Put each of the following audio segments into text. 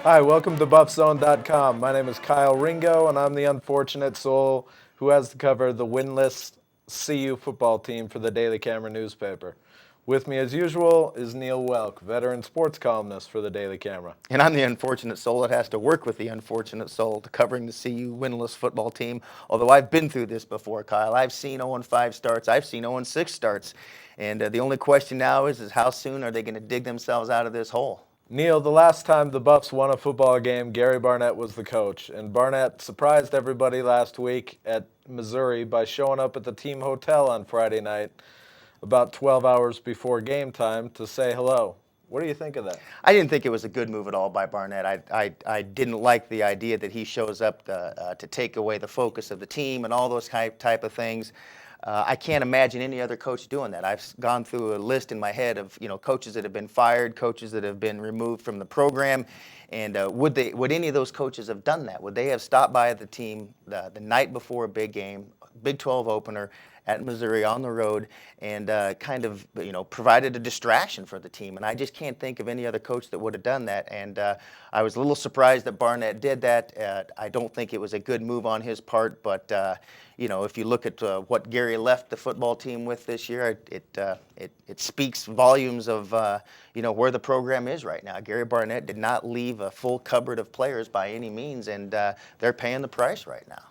Hi, welcome to Buffzone.com. My name is Kyle Ringo, and I'm the unfortunate soul who has to cover the winless CU football team for the Daily Camera newspaper. With me, as usual, is Neill Woelk, veteran sports columnist for the Daily Camera. And I'm the unfortunate soul that has to work with the unfortunate soul to covering the CU winless football team. Although I've been through this before, Kyle. I've seen 0-5 starts. I've seen 0-6 starts. And the only question now is how soon are they going to dig themselves out of this hole? Neill, the last time the Buffs won a football game, Gary Barnett was the coach. And Barnett surprised everybody last week at Missouri by showing up at the team hotel on Friday night about 12 hours before game time to say hello. What do you think of that? I didn't think it was a good move at all by Barnett. I didn't like the idea that he shows up to take away the focus of the team and all those type of things. I can't imagine any other coach doing that. I've gone through a list in my head of coaches that have been fired, coaches that have been removed from the program, and would any of those coaches have done that? Would they have stopped by the team the night before a big game, Big 12 opener at Missouri on the road, and kind of provided a distraction for the team? And I just can't think of any other coach that would have done that. And I was a little surprised that Barnett did that. I don't think it was a good move on his part, but if you look at what Gary left the football team with this year, it speaks volumes of where the program is right now. Gary Barnett did not leave a full cupboard of players by any means, and they're paying the price right now.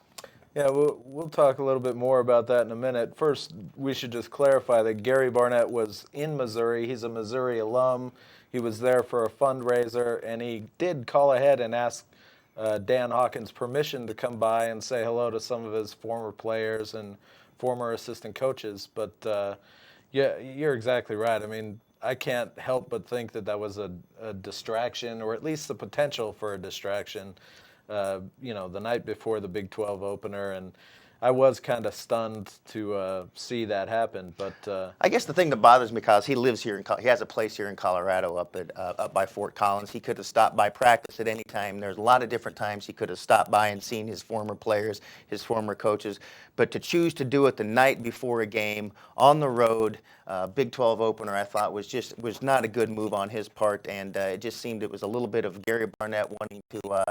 Yeah, we'll talk a little bit more about that in a minute. First, we should just clarify that Gary Barnett was in Missouri. He's a Missouri alum. He was there for a fundraiser, and he did call ahead and ask Dan Hawkins' permission to come by and say hello to some of his former players and former assistant coaches. But yeah, you're exactly right. I mean, I can't help but think that was a distraction, or at least the potential for a distraction. The night before the Big 12 opener, and I was kind of stunned to see that happen. But I guess the thing that bothers me, Kyle, is he lives here he has a place here in Colorado, up by Fort Collins. He could have stopped by practice at any time. There's a lot of different times he could have stopped by and seen his former players, his former coaches. But to choose to do it the night before a game on the road, Big 12 opener, I thought was not a good move on his part, and it just seemed it was a little bit of Gary Barnett wanting to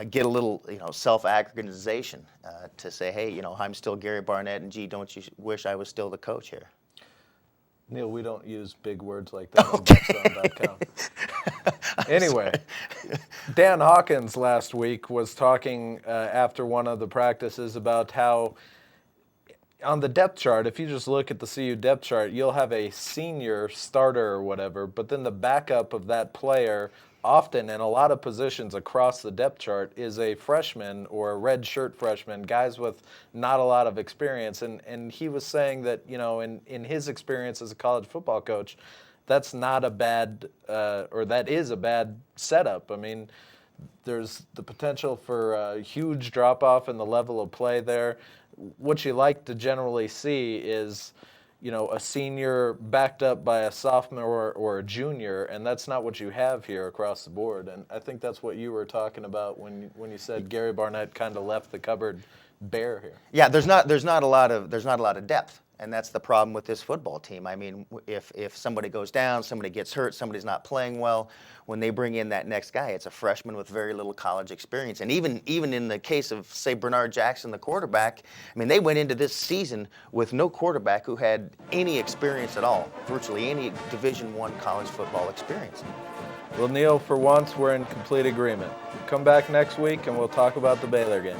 get a little, self-aggrandization to say, hey, I'm still Gary Barnett, and gee, don't you wish I was still the coach here? Neill, we don't use big words like that on Buffzone.com. Anyway, Dan Hawkins last week was talking after one of the practices about how on the depth chart, if you just look at the CU depth chart, you'll have a senior starter or whatever, but then the backup of that player often in a lot of positions across the depth chart is a freshman or a red shirt freshman, guys with not a lot of experience. And he was saying that, in his experience as a college football coach, that's not a bad, or that is a bad setup. I mean, there's the potential for a huge drop-off in the level of play there. What you like to generally see is a senior backed up by a sophomore or a junior, and that's not what you have here across the board. And I think that's what you were talking about when you said Gary Barnett kind of left the cupboard bare here. Yeah, there's not a lot of depth, and that's the problem with this football team. I mean, if somebody goes down, somebody gets hurt, somebody's not playing well, when they bring in that next guy, it's a freshman with very little college experience. And even in the case of, say, Bernard Jackson, the quarterback, I mean, they went into this season with no quarterback who had any experience at all, virtually any Division I college football experience. Well, Neill, for once, we're in complete agreement. Come back next week, and we'll talk about the Baylor game.